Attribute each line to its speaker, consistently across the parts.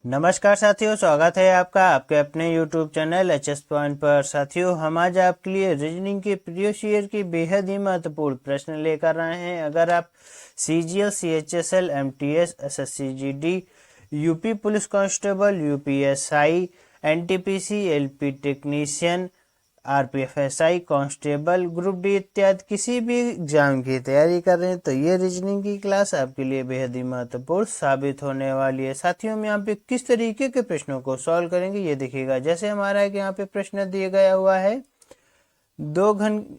Speaker 1: नमस्कार साथियों, स्वागत है आपका आपके अपने YouTube चैनल एचएस पॉइंट पर। साथियों, हम आज आपके लिए रीजनिंग के प्रीवियस ईयर की बेहद ही महत्वपूर्ण प्रश्न लेकर आए हैं। अगर आप CGL, CHSL, MTS, SSC GD, UP police constable, UPSI, NTPC, LP technician, RPFSI constable, group D इत्यादि किसी भी एग्जाम की तैयारी कर रहे हैं तो ये रीजनिंग की क्लास आपके लिए बेहद ही महत्वपूर्ण साबित होने वाली है। साथियों, हम यहाँ पे किस तरीके के प्रश्नों को सॉल्व करेंगे ये देखिएगा। जैसे हमारा यहाँ पे प्रश्न दिया गया हुआ है,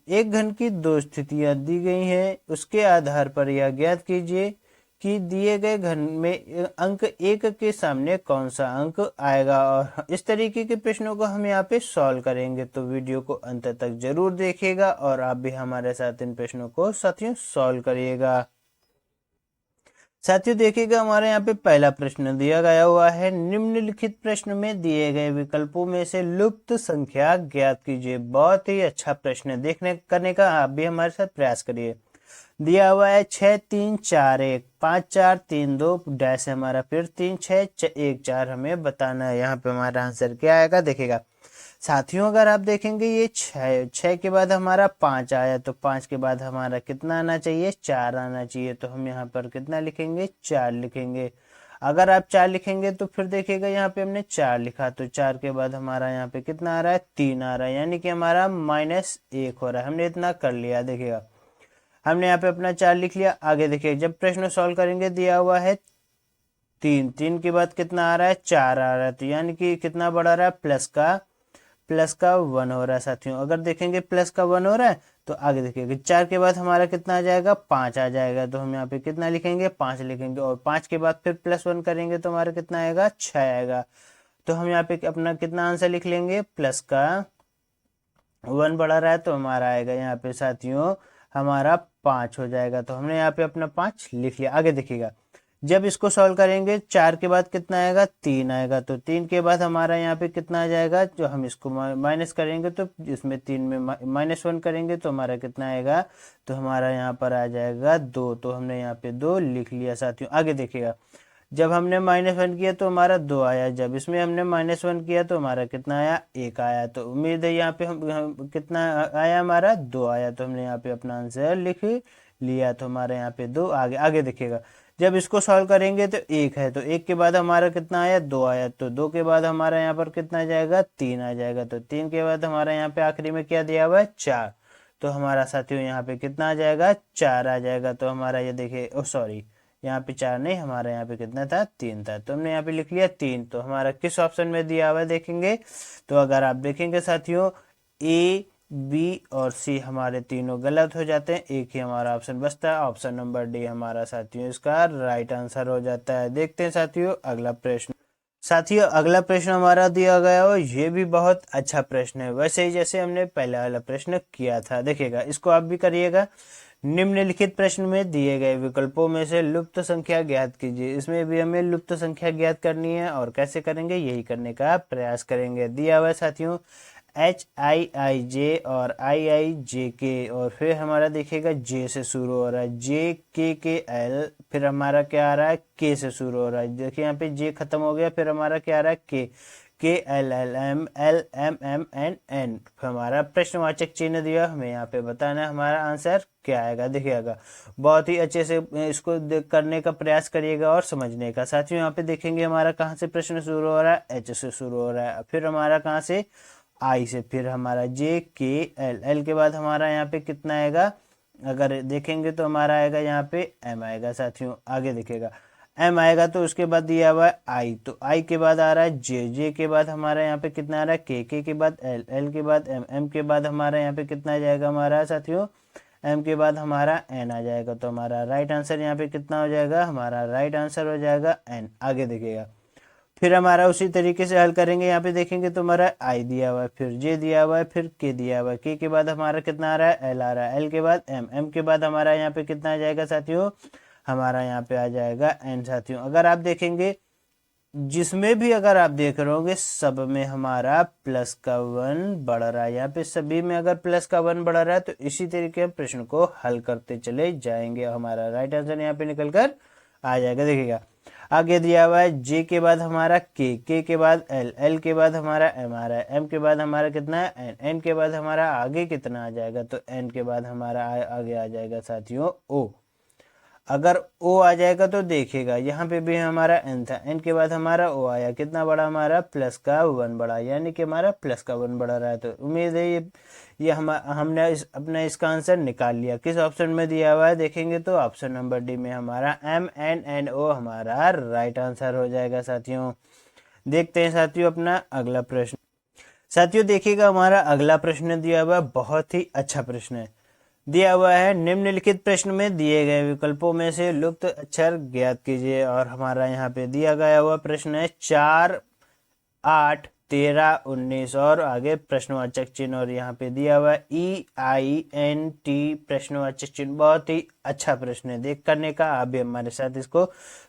Speaker 1: एक घन की दो स्थितियां दी गई हैं, उसके आधार पर यह ज्ञात कीजिए कि दिए गए घन में अंक एक के सामने कौन सा अंक आएगा। और इस तरीके के प्रश्नों को हम यहाँ पे सॉल्व करेंगे, तो वीडियो को अंत तक जरूर देखिएगा और आप भी हमारे साथ इन प्रश्नों को साथियों सॉल्व करिएगा। साथियों देखिएगा, हमारे यहाँ पे पहला प्रश्न दिया गया हुआ है, निम्नलिखित प्रश्न में दिए गए विकल्पों में से लुप्त संख्या ज्ञात कीजिए। बहुत ही अच्छा प्रश्न देखने करने का आप भी हमारे साथ प्रयास करिए। दिया हुआ है 6 3 4 1 5 4 3 2 डैश हमारा, फिर 3 6 1 4 हमें बताना है। यहाँ पे हमारा आंसर क्या आएगा देखिएगा। साथियों, अगर आप देखेंगे ये 6 के बाद हमारा 5 आया, तो 5 के बाद हमारा कितना आना चाहिए? 4 आना चाहिए। तो हम यहाँ पर कितना लिखेंगे? 4 लिखेंगे। अगर आप 4 लिखेंगे तो फिर देखिएगा यहाँ पे हमने 4 लिखा, तो 4 के बाद हमारा यहाँ पे कितना आ रहा है? 3 आ रहा है, यानी कि हमारा -1 हो रहा है। हमने इतना कर लिया देखिएगा, हमने यहाँ पे अपना 4 लिख लिया। आगे देखिए, जब प्रश्न सॉल्व करेंगे दिया हुआ है 3 के बाद कितना आ रहा है? 4 आ रहा है, तो यानी कि कितना बढ़ा रहा है? प्लस का 1 हो रहा है। साथियों, अगर देखेंगे प्लस का 1 हो रहा है तो आगे देखिएगा 4 के बाद हमारा कितना आ जाएगा? 5 आ जाएगा। तो हम यहाँ पे कितना लिखेंगे? 5 लिखेंगे, और 5 के बाद फिर +1 करेंगे तो हमारा कितना आएगा? 6 आएगा। तो हम यहाँ पे अपना कितना आंसर लिख लेंगे? प्लस का 1 बढ़ा रहा है तो हमारा आएगा यहाँ पे साथियों हमारा 5 हो जाएगा। तो हमने यहाँ पे अपना 5 लिख लिया। आगे देखिएगा, जब इसको सॉल्व करेंगे 4 के बाद कितना आएगा? 3 आएगा। तो 3 के बाद हमारा यहाँ पे कितना आ जाएगा? जो हम इसको माइनस करेंगे तो इसमें 3 में -1 करेंगे तो हमारा कितना आएगा? तो हमारा यहाँ पर आ जाएगा 2। तो हमने यहाँ पे 2 लिख लिया साथियों। आगे देखिएगा, जब हमने -1 किया तो हमारा 2 आया, जब इसमें हमने -1 किया तो हमारा कितना आया? 1 आया। तो उम्मीद है यहाँ पे हम कितना आया? हमारा 2 आया। तो हमने यहाँ पे अपना आंसर लिख लिया, तो हमारे यहाँ पे 2 आगे। आगे देखिएगा, जब इसको सॉल्व करेंगे तो 1 है, तो 1 के बाद हमारा कितना आया? 2 आया। तो 2 के बाद हमारा यहाँ पर कितना आ जाएगा? 3 आ जाएगा। तो 3 के बाद हमारा यहाँ पे आखिरी में क्या दिया हुआ है? 4। तो हमारा साथियों यहाँ पे कितना आ जाएगा? 4 आ जाएगा। तो हमारा ये देखिए, ओ सॉरी, यहाँ पे 4 नहीं, हमारा यहाँ पे कितना था? 3 था। तो हमने यहाँ पे लिख लिया 3। तो हमारा किस ऑप्शन में दिया हुआ है देखेंगे, तो अगर आप देखेंगे साथियों, ए, बी और सी हमारे तीनों गलत हो जाते हैं, एक ही हमारा ऑप्शन बचता है। ऑप्शन नंबर डी हमारा साथियों इसका राइट आंसर हो जाता है। देखते हैं साथियों अगला प्रश्न। साथियों, अगला प्रश्न हमारा दिया गया हो, ये भी बहुत अच्छा प्रश्न है, वैसे ही जैसे हमने पहला वाला प्रश्न किया था। देखिएगा, इसको आप भी करिएगा। निम्नलिखित प्रश्न में दिए गए विकल्पों में से लुप्त संख्या ज्ञात कीजिए। इसमें भी हमें लुप्त संख्या ज्ञात करनी है, और कैसे करेंगे यही करने का प्रयास करेंगे। दिया हुआ है साथियों HIIJ और IIJK, और फिर हमारा देखिएगा J से शुरू हो रहा है, JKKL, फिर हमारा क्या आ रहा है? K से शुरू हो रहा है। देखिए यहाँ पे J खत्म हो गया, फिर हमारा क्या आ रहा है? K, KLLMLMMNN। हमारा प्रश्नवाचक चिन्ह दिया, हमें यहाँ पे बताना है हमारा आंसर क्या आएगा। देखिएगा, बहुत ही अच्छे से इसको करने का प्रयास करिएगा और समझने का। साथियों, यहाँ पे देखेंगे हमारा कहाँ से प्रश्न शुरू हो रहा है? H से शुरू हो रहा है, फिर हमारा कहाँ से? I से, फिर हमारा JKL के बाद हमारा यहाँ पे कितना आएगा? अगर देखेंगे तो हमारा आएगा यहाँ पे M आएगा। साथियों आगे देखिएगा, M आएगा तो उसके बाद दिया हुआ है I, तो I के बाद आ रहा है J के बाद हमारा यहाँ पे कितना आ रहा है? K के बाद L के बाद M के बाद हमारा यहाँ पे कितना आ जाएगा हमारा साथियों? M के बाद हमारा N आ जाएगा। तो हमारा राइट आंसर यहाँ पे कितना हो जाएगा? हमारा राइट आंसर हो जाएगा N। आगे देखिएगा, फिर हमारा उसी तरीके से हल करेंगे। यहाँ पे देखेंगे तो हमारा I दिया हुआ है, फिर J दिया हुआ है, फिर K दिया हुआ है, K के बाद हमारा कितना आ रहा है? L आ रहा है, L के बाद M के बाद हमारा यहाँ पे कितना आ जाएगा साथियों? हमारा यहाँ पे आ जाएगा N। साथियों, अगर आप देखेंगे जिसमें भी अगर आप देख रहे होंगे सब में हमारा प्लस का 1 बढ़ रहा है। यहाँ पे सभी में अगर प्लस का 1 बढ़ रहा है तो इसी तरीके हम प्रश्न को हल करते चले जाएंगे। हमारा राइट आंसर यहाँ पे निकल कर आ जाएगा। देखिएगा, आगे दिया हुआ है जे के बाद हमारा के के बाद एल के बाद हमारा एम आ रहा है, एम के बाद हमारा कितना है एन, एन के बाद हमारा आगे कितना आ जाएगा, तो एन के बाद हमारा आगे आ जाएगा साथियों ओ। अगर ओ आ जाएगा तो देखिएगा यहाँ पे भी हमारा एन था, एन के बाद हमारा ओ आया, कितना बड़ा हमारा प्लस का 1 बड़ा, यानी कि हमारा प्लस का 1 बढ़ा रहा है। तो उम्मीद है ये हमने अपना इसका आंसर निकाल लिया। किस ऑप्शन में दिया हुआ है देखेंगे तो ऑप्शन नंबर डी में हमारा एम एन एन ओ हमारा राइट आंसर हो जाएगा साथियों। देखते हैं साथियों अपना अगला प्रश्न। साथियों देखिएगा हमारा अगला प्रश्न दिया हुआ बहुत ही अच्छा प्रश्न है। दिया हुआ है निम्नलिखित प्रश्न में दिए गए विकल्पों में से लुप्त अक्षर ज्ञात कीजिए, और हमारा यहाँ पे दिया गया हुआ प्रश्न है 4, 8, 13, 19 और आगे प्रश्नवाचक चिन्ह, और यहाँ पे दिया हुआ है EINT प्रश्नवाचक चिन्ह। बहुत ही अच्छा प्रश्न है, देख करने का आप भी हमारे साथ इसको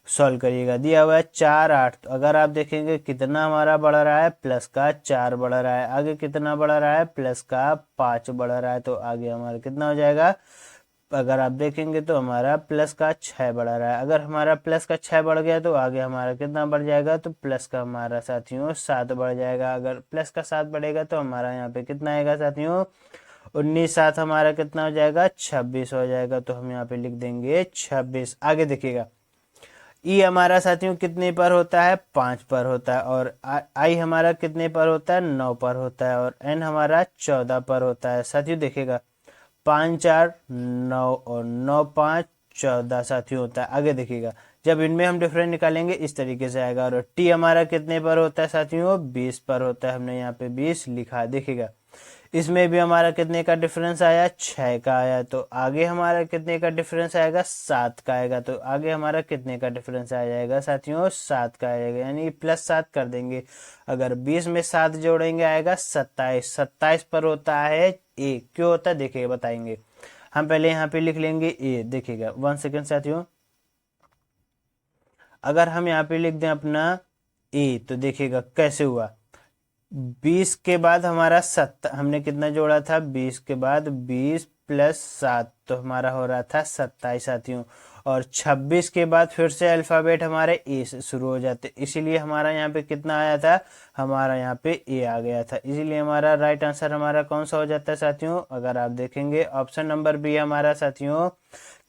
Speaker 1: सॉल्व करिएगा। दिया हुआ है 4, 8, तो अगर आप देखेंगे कितना हमारा बढ़ रहा है प्लस का 4 बढ़ रहा है, आगे कितना बढ़ रहा है प्लस का 5 बढ़ रहा है, तो आगे हमारा कितना हो जाएगा, अगर आप देखेंगे तो हमारा प्लस का 6 बढ़ रहा है। अगर हमारा प्लस का 6 बढ़ गया तो आगे हमारा कितना बढ़ जाएगा, तो प्लस का हमारा साथियों 7 बढ़ जाएगा। अगर प्लस का 7 बढ़ेगा तो हमारा यहाँ पे कितना आएगा साथियों 19, 7 हमारा कितना हो जाएगा 26 हो जाएगा। तो हम यहाँ पे लिख देंगे 26। आगे देखिएगा ई हमारा साथियों कितने पर होता है 5 पर होता है, और आई हमारा कितने पर होता है 9 पर होता है, और एन हमारा 14 पर होता है। साथियों देखिएगा 5, 4, 9 और 9, 5, 14 साथियों होता है। आगे देखिएगा जब इनमें हम डिफरेंस निकालेंगे इस तरीके से आएगा। और टी हमारा कितने पर होता है साथियों 20 पर होता है, हमने यहाँ पे 20 लिखा है। देखिएगा इसमें भी हमारा कितने का डिफरेंस आया 6 का आया, तो आगे हमारा कितने का डिफरेंस आएगा 7 का आएगा, तो आगे हमारा कितने का डिफरेंस आ जाएगा साथियों 7 का आएगा, यानी +7 कर देंगे। अगर 20 में 7 जोड़ेंगे आएगा 27, 27 पर होता है ए। क्यों होता है देखिए बताएंगे। हम पहले यहाँ पे लिख लेंगे ए, देखिएगा 1 सेकेंड साथियों। अगर हम यहाँ पे लिख दें अपना ए तो देखिएगा कैसे हुआ, 20 के बाद हमारा हमने कितना जोड़ा था 20 के बाद 20 + 7 तो हमारा हो रहा था 27 साथियों। और 26 के बाद फिर से अल्फ़ाबेट हमारे ए से शुरू हो जाते, इसीलिए हमारा यहाँ पे कितना आया था, हमारा यहाँ पे ए आ गया था। इसीलिए हमारा राइट आंसर हमारा कौन सा हो जाता है साथियों, अगर आप देखेंगे ऑप्शन नंबर बी हमारा साथियों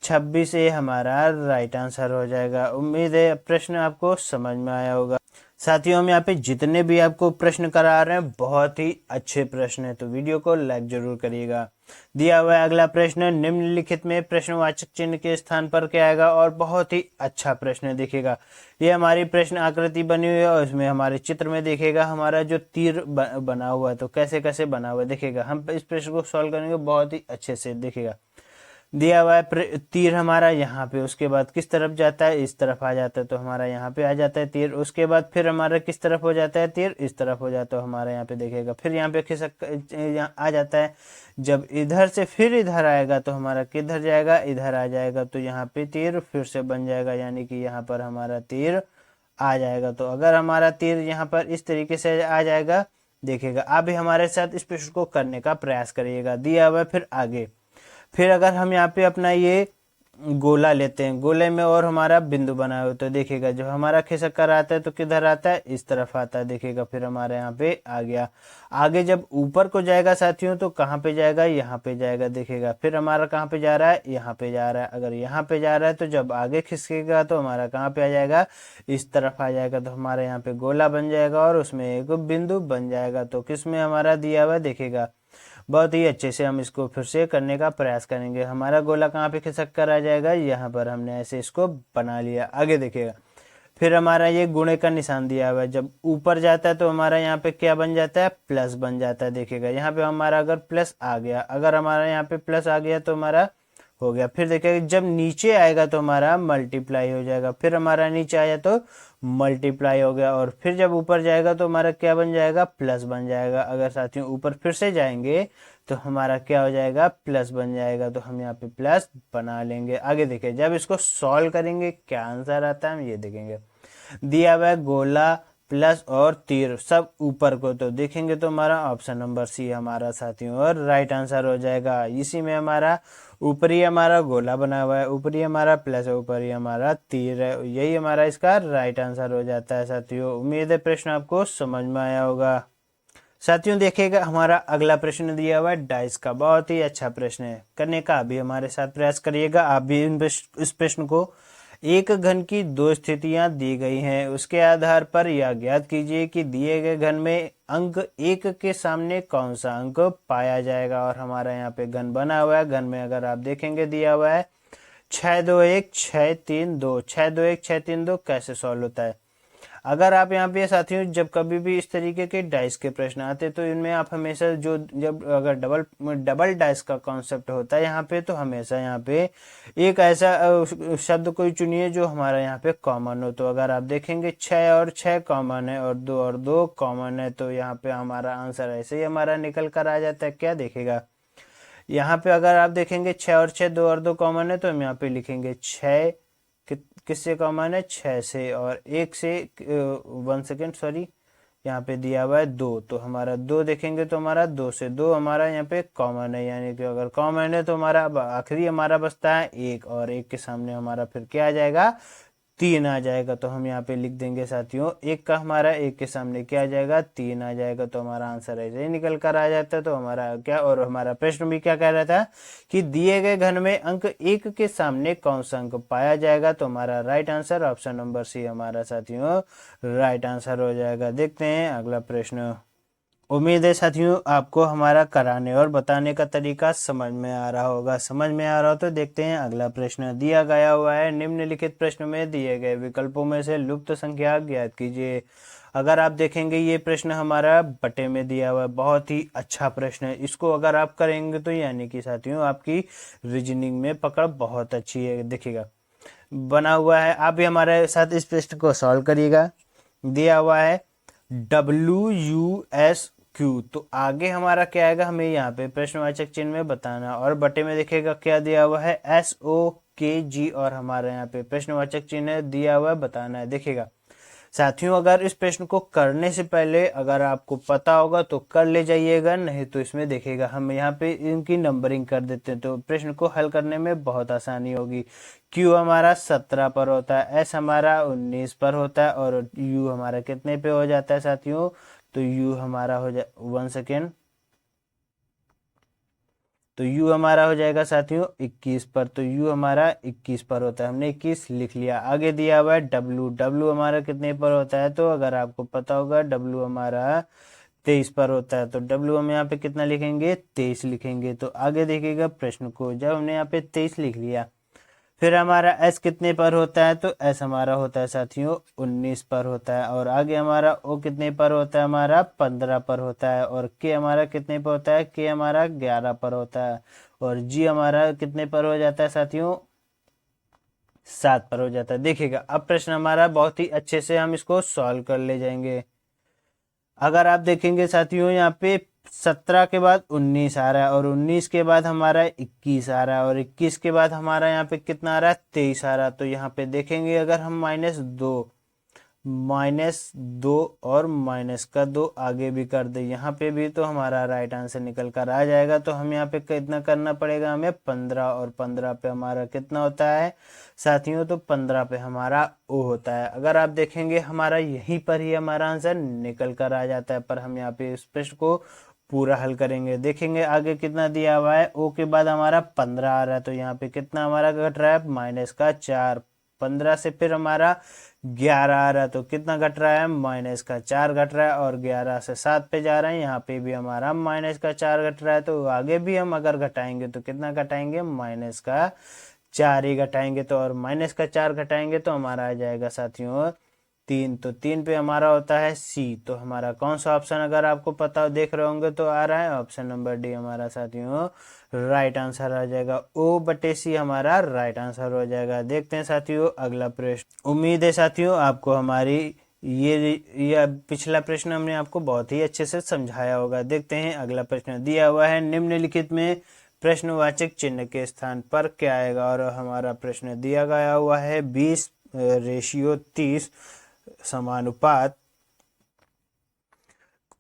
Speaker 1: 26 ए हमारा राइट आंसर हो जाएगा। उम्मीद है प्रश्न आपको समझ में आया होगा। साथियों हम यहाँ पे जितने भी आपको प्रश्न करा रहे हैं बहुत ही अच्छे प्रश्न है, तो वीडियो को लाइक जरूर करिएगा। दिया हुआ है अगला प्रश्न, निम्नलिखित में प्रश्नवाचक चिन्ह के स्थान पर क्या आएगा, और बहुत ही अच्छा प्रश्न है। देखिएगा ये हमारी प्रश्न आकृति बनी हुई है और इसमें हमारे चित्र में देखिएगा हमारा जो तीर बना हुआ है, तो कैसे कैसे बना हुआ है देखिएगा। हम इस प्रश्न को सॉल्व करेंगे बहुत ही अच्छे से। देखिएगा दिया हुआ है तीर हमारा यहाँ पे, उसके बाद किस तरफ जाता है इस तरफ आ जाता है, तो हमारा यहाँ पे आ जाता है तीर। उसके बाद फिर हमारा किस तरफ हो जाता है तीर, इस तरफ हो जाता है हमारा यहाँ पे देखिएगा। फिर यहाँ पे खिसक आ जाता है, जब इधर से फिर इधर आएगा तो हमारा किधर जाएगा, इधर आ जाएगा, तो यहाँ पे तीर फिर से बन जाएगा, यानी कि यहाँ पर हमारा तीर आ जाएगा। तो अगर हमारा तीर यहाँ पर इस तरीके से आ जाएगा, देखिएगा आप भी हमारे साथ इस प्रश्न को करने का प्रयास करिएगा। दिया हुआ फिर आगे, फिर अगर हम यहाँ पे अपना ये गोला लेते हैं, गोले में और हमारा बिंदु बना हुआ, तो देखिएगा जब हमारा खिसक कर आता है तो किधर आता है, इस तरफ आता है। देखिएगा फिर हमारे यहाँ पे आ गया। आगे जब ऊपर को जाएगा साथियों तो कहाँ पे जाएगा, यहाँ पे जाएगा। देखिएगा फिर हमारा कहाँ पे जा रहा है, यहाँ पे जा रहा है। अगर यहाँ पे जा रहा है तो जब आगे खिसकेगा तो हमारा कहाँ पे आ जाएगा, इस तरफ आ जाएगा। तो हमारे यहाँ पे गोला बन जाएगा और उसमें एक बिंदु बन जाएगा। तो किस में हमारा दिया हुआ देखिएगा, बहुत ही अच्छे से हम इसको फिर से करने का प्रयास करेंगे। हमारा गोला कहाँ पे खिसक कर आ जाएगा, यहाँ पर हमने ऐसे इसको बना लिया। आगे देखिएगा फिर हमारा ये गुणे का निशान दिया हुआ है, जब ऊपर जाता है तो हमारा यहाँ पे क्या बन जाता है, प्लस बन जाता है। देखिएगा यहाँ पे हमारा अगर प्लस आ गया, अगर हमारा यहाँ पे प्लस आ गया तो हमारा हो गया। फिर देखिएगा जब नीचे आएगा तो हमारा मल्टीप्लाई हो जाएगा, फिर हमारा नीचे आया तो मल्टीप्लाई हो गया, और फिर जब ऊपर जाएगा तो हमारा क्या बन जाएगा, प्लस बन जाएगा। अगर साथियों ऊपर फिर से जाएंगे तो हमारा क्या हो जाएगा, प्लस बन जाएगा। तो हम यहाँ पे प्लस बना लेंगे। आगे देखिए जब इसको सॉल्व करेंगे क्या आंसर आता है हम ये देखेंगे। दिया हुआ है गोला प्लस और तीर सब ऊपर को, तो देखेंगे तो हमारा ऑप्शन नंबर सी हमारा साथियों और राइट आंसर हो जाएगा। इसी में हमारा ऊपरी हमारा गोला बना हुआ है, ऊपरी हमारा प्लस है, ऊपरी हमारा तीर है, यही हमारा इसका राइट आंसर हो जाता है साथियों। उम्मीद है प्रश्न आपको समझ में आया होगा। साथियों देखिएगा हमारा अगला प्रश्न दिया हुआ है डाइस का, बहुत ही अच्छा प्रश्न है, करने का अभी हमारे साथ प्रयास करिएगा। आप भी इस प्रश्न को, एक घन की दो स्थितियां दी गई हैं, उसके आधार पर यह ज्ञात कीजिए कि दिए गए घन में अंक एक के सामने कौन सा अंक पाया जाएगा। और हमारा यहाँ पे घन बना हुआ है, घन में अगर आप देखेंगे दिया हुआ है 621 632, 621 632 कैसे सॉल्व होता है। अगर आप यहाँ पे साथियों जब कभी भी इस तरीके के डाइस के प्रश्न आते तो इनमें आप हमेशा जो जब अगर डबल डाइस का कॉन्सेप्ट होता है यहाँ पे, तो हमेशा यहाँ पे एक ऐसा शब्द कोई चुनिए जो हमारा यहाँ पे कॉमन हो। तो अगर आप देखेंगे 6 और 6 कॉमन है और 2 और 2 कॉमन है, तो यहाँ पे हमारा आंसर ऐसे ही हमारा निकल कर आ जाता है। क्या देखेगा यहाँ पे, अगर आप देखेंगे 6 और 6 2 और 2 कॉमन है, तो हम यहाँ पे लिखेंगे 6 किससे कॉमन है, 6 से, और 1 से 1 सेकेंड सॉरी यहाँ पे दिया हुआ है 2, तो हमारा 2 देखेंगे तो हमारा 2 से 2 हमारा यहाँ पे कॉमन है, यानी कि अगर कॉमन है तो हमारा आखिरी हमारा बचता है 1, और 1 के सामने हमारा फिर क्या आ जाएगा 3 आ जाएगा। तो हम यहाँ पे लिख देंगे साथियों 1 का हमारा 1 के सामने क्या आ जाएगा 3 आ जाएगा, तो हमारा आंसर ऐसे ही निकल कर आ जाता है। तो हमारा क्या, और हमारा प्रश्न भी क्या कह रहा था कि दिए गए घन में अंक 1 के सामने कौन सा अंक पाया जाएगा, तो हमारा right answer option number C हमारा साथियों राइट आंसर हो जाएगा। देखते हैं अगला प्रश्न। उम्मीद है साथियों आपको हमारा कराने और बताने का तरीका समझ में आ रहा होगा। समझ में आ रहा हो तो देखते हैं अगला प्रश्न दिया गया हुआ है, निम्नलिखित प्रश्न में दिए गए विकल्पों में से लुप्त संख्या ज्ञात कीजिए। अगर आप देखेंगे ये प्रश्न हमारा बटे में दिया हुआ है, बहुत ही अच्छा प्रश्न है। इसको अगर आप करेंगे तो यानी कि साथियों आपकी रीजनिंग में पकड़ बहुत अच्छी है। देखिएगा बना हुआ है, आप भी हमारे साथ इस प्रश्न को सॉल्व करिएगा। दिया हुआ है WUSQ, तो आगे हमारा क्या आएगा हमें यहाँ पे प्रश्नवाचक चिन्ह में बताना, और बटे में देखिएगा क्या दिया हुआ है SOKG, और हमारे यहाँ पे प्रश्नवाचक चिन्ह दिया हुआ है बताना है। देखिएगा साथियों अगर इस प्रश्न को करने से पहले अगर आपको पता होगा तो कर ले जाइएगा, नहीं तो इसमें देखिएगा हम यहाँ पे इनकी नंबरिंग कर देते हैं, तो प्रश्न को हल करने में बहुत आसानी होगी। Q हमारा 17 पर होता है, S हमारा 19 पर होता है, और U हमारा कितने पे हो जाता है साथियों, तो U हमारा हो जाए 1 सेकेंड, तो U हमारा हो जाएगा साथियों 21 पर, तो U हमारा 21 पर होता है, हमने 21 लिख लिया। आगे दिया हुआ है W हमारा कितने पर होता है, तो अगर आपको पता होगा W हमारा 23 पर होता है, तो W हम यहाँ पे कितना लिखेंगे 23 लिखेंगे। तो आगे देखिएगा प्रश्न को, जब हमने यहाँ पे 23 लिख लिया, फिर हमारा S कितने पर होता है, तो S हमारा होता है साथियों 19 पर होता है, और आगे हमारा O कितने पर होता है, हमारा 15 पर होता है, और K हमारा कितने पर होता है, K हमारा 11 पर होता है, और G हमारा कितने पर हो जाता है साथियों 7 पर हो जाता है। देखिएगा अब प्रश्न हमारा बहुत ही अच्छे से हम इसको सॉल्व कर ले जाएंगे। अगर आप देखेंगे साथियों यहाँ पे 17 के बाद 19 आ रहा है, और 19 के बाद हमारा 21 आ रहा है, और 21 के बाद हमारा यहाँ पे कितना आ रहा है 23 आ रहा है। तो यहाँ पे देखेंगे अगर हम -2 और -2 आगे भी कर दे यहाँ पे भी, तो हमारा राइट आंसर निकल कर आ जाएगा। तो हम यहाँ पे कितना करना पड़ेगा हमें 15, और 15 पे हमारा कितना होता है साथियों, तो 15 पे हमारा O होता है। अगर आप देखेंगे हमारा यहीं पर ही हमारा आंसर निकल कर आ जाता है, पर हम यहाँ पे इस प्रश्न को पूरा हल करेंगे। देखेंगे आगे कितना दिया हुआ है, O के बाद हमारा 15 आ रहा है, तो यहाँ पे कितना हमारा घट रहा है -4, 15 से फिर हमारा 11 आ रहा है, तो कितना घट रहा है -4 घट रहा है, और 11 से 7 पे जा रहे हैं, यहाँ पे भी हमारा -4 घट रहा है। तो आगे भी हम अगर घटाएंगे तो कितना घटाएंगे -4 ही घटाएंगे, तो और -4 घटाएंगे तो हमारा आ जाएगा साथियों 3, तो 3 पे हमारा होता है C। तो हमारा कौन सा ऑप्शन अगर आपको पता देख रहे होंगे तो आ रहा है ऑप्शन नंबर डी हमारा साथियों राइट आंसर आ जाएगा। O/C हमारा राइट आंसर हो जाएगा। देखते हैं साथियों अगला प्रश्न। उम्मीद है साथियों आपको हमारी ये पिछला प्रश्न हमने आपको बहुत ही अच्छे से समझाया होगा। देखते हैं अगला प्रश्न दिया हुआ है, निम्नलिखित में प्रश्नवाचक चिन्ह के स्थान पर क्या आएगा, और हमारा प्रश्न दिया गया हुआ है 20:30 समानुपात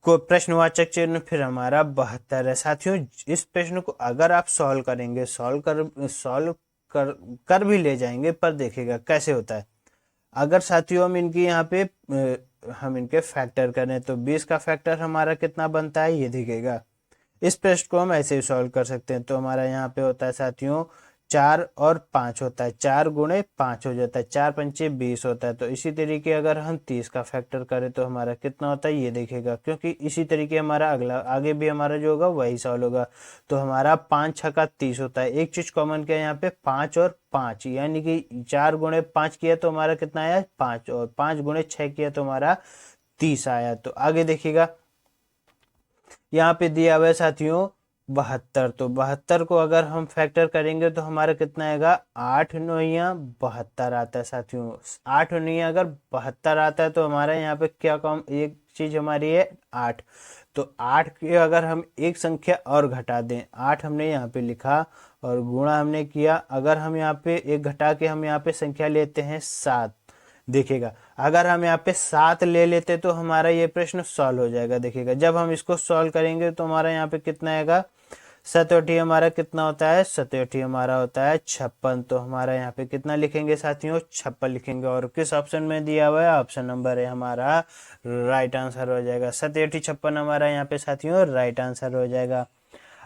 Speaker 1: को प्रश्नवाचक चिन्ह, फिर हमारा 72 है। साथियों इस प्रश्न को अगर आप सॉल्व करेंगे, सॉल्व कर भी ले जाएंगे, पर देखिएगा कैसे होता है। अगर साथियों हम इनकी यहाँ पे हम इनके फैक्टर करें तो 20 का फैक्टर हमारा कितना बनता है, ये देखिएगा। इस प्रश्न को हम ऐसे ही सॉल्व कर सकते हैं। तो हमारा यहाँ पे होता है साथियों 4 और 5 होता है, 4 गुणे 5 हो जाता है, 4 पंचे 20 होता है। तो इसी तरीके अगर हम 30 का फैक्टर करें तो हमारा कितना होता है, ये देखेगा। क्योंकि इसी तरीके हमारा अगला आगे भी हमारा जो होगा वही सॉल्व होगा। तो हमारा 5 छक्का 30 होता है। एक चीज कॉमन क्या है यहाँ पे, 5 और 5, यानी कि 4 गुणे 5 किया तो हमारा कितना आया 5, और 5 गुणे 6 किया तो हमारा 30 आया। तो आगे देखिएगा यहाँ पे दिया हुआ है साथियों 72। तो 72 को अगर हम फैक्टर करेंगे तो हमारा कितना आएगा, 8 नौया 72 आता है साथियों। 8 नौया अगर 72 आता है तो हमारा यहाँ पे क्या कम एक चीज हमारी है 8। तो 8 के अगर हम एक संख्या और घटा दें, 8 हमने यहाँ पे लिखा और गुणा हमने किया, अगर हम यहाँ पे एक घटा के हम यहाँ पे संख्या लेते हैं 7, देखिएगा अगर हम यहाँ पे 7 ले लेते तो हमारा ये प्रश्न सॉल्व हो जाएगा। देखिएगा जब हम इसको सॉल्व करेंगे तो हमारा यहाँ पे कितना आएगा, 7 हमारा कितना होता है, 7 हमारा होता है 56। तो हमारा यहाँ पे कितना लिखेंगे साथियों, 56 लिखेंगे। और किस ऑप्शन में दिया हुआ है, ऑप्शन नंबर है हमारा राइट आंसर हो जाएगा। 7 56 हमारा यहाँ पे साथियों राइट आंसर हो जाएगा।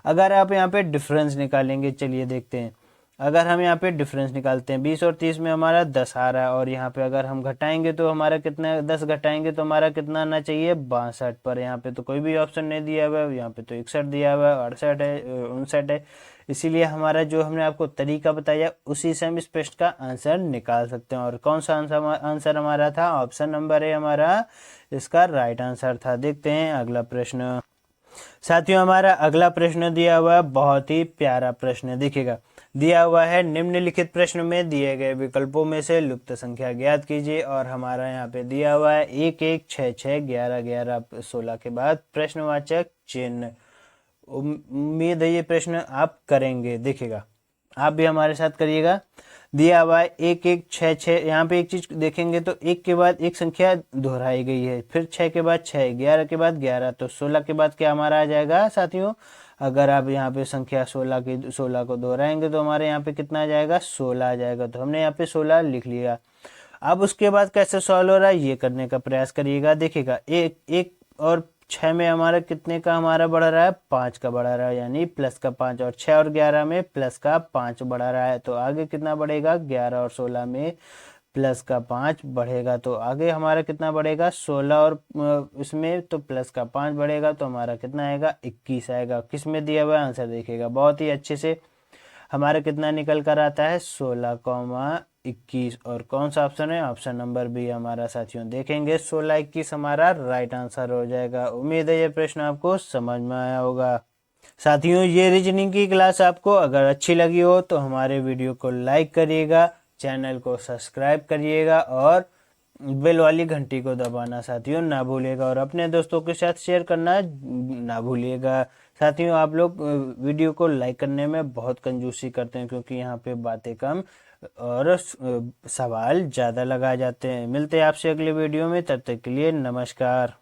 Speaker 1: अगर आप यहाँ पे डिफरेंस निकालेंगे, चलिए देखते हैं। अगर हम यहाँ पे डिफरेंस निकालते हैं 20 और 30 में हमारा 10 आ रहा है, और यहाँ पे अगर हम घटाएंगे तो हमारा कितना, 10 घटाएंगे तो हमारा कितना आना चाहिए 62। पर यहाँ पे तो कोई भी ऑप्शन नहीं दिया हुआ है, यहाँ पे तो 61 दिया हुआ है, 68 है, 59 है। इसीलिए हमारा जो हमने आपको तरीका बताया उसी से हम इस प्रश्न का आंसर निकाल सकते हैं। और कौन सा आंसर हमारा था, ऑप्शन नंबर है हमारा इसका राइट आंसर था। देखते हैं अगला प्रश्न। साथियों हमारा अगला प्रश्न दिया हुआ है, बहुत ही प्यारा प्रश्न देखिएगा। दिया हुआ है निम्नलिखित प्रश्न में दिए गए विकल्पों में से लुप्त संख्या ज्ञात कीजिए। और हमारा यहाँ पे दिया हुआ है 1 1 6 6 11 11 16 के बाद प्रश्नवाचक चिन्ह। उम्मीद है ये प्रश्न आप करेंगे, देखिएगा आप भी हमारे साथ करिएगा। दिया हुआ है 1 1 6 6, यहाँ पे एक चीज देखेंगे तो 1 के बाद एक संख्या दोहराई गई है, फिर 6 के बाद 6, 11 के बाद 11, तो 16 के बाद क्या हमारा आ जाएगा साथियों। अगर आप यहाँ पे संख्या 16 को दोहराएंगे तो हमारे यहाँ पे कितना आ जाएगा, 16 आ जाएगा। तो हमने यहाँ पे 16 लिख लिया। अब उसके बाद कैसे सॉल्व हो रहा है ये करने का प्रयास करिएगा। देखिएगा 1 और 6 में हमारा कितने का हमारा बढ़ रहा है, 5 का बढ़ा रहा है, यानी प्लस का 5। और 6 और 11 में प्लस का 5 बढ़ा रहा है। तो आगे कितना बढ़ेगा, 11 और 16 में प्लस का 5 बढ़ेगा। तो आगे हमारा कितना बढ़ेगा, 16 और इसमें तो प्लस का 5 बढ़ेगा। तो हमारा कितना आएगा, 21 आएगा। किस में दिया हुआ आंसर देखिएगा बहुत ही अच्छे से। हमारा कितना निकल कर आता है, 16,21। और कौन सा ऑप्शन है, ऑप्शन नंबर बी हमारा साथियों। देखेंगे 16 21 हमारा राइट आंसर हो जाएगा। उम्मीद है ये प्रश्न आपको समझ में आया होगा। साथियों ये रीजनिंग की क्लास आपको अगर अच्छी लगी हो तो हमारे वीडियो को लाइक करिएगा, चैनल को सब्सक्राइब करिएगा और बेल वाली घंटी को दबाना साथियों ना भूलिएगा, और अपने दोस्तों के साथ शेयर करना ना भूलिएगा। साथियों आप लोग वीडियो को लाइक करने में बहुत कंजूसी करते हैं, क्योंकि यहाँ पे बातें कम और सवाल ज़्यादा लगाए जाते हैं। मिलते हैं आपसे अगले वीडियो में, तब तक के लिए नमस्कार।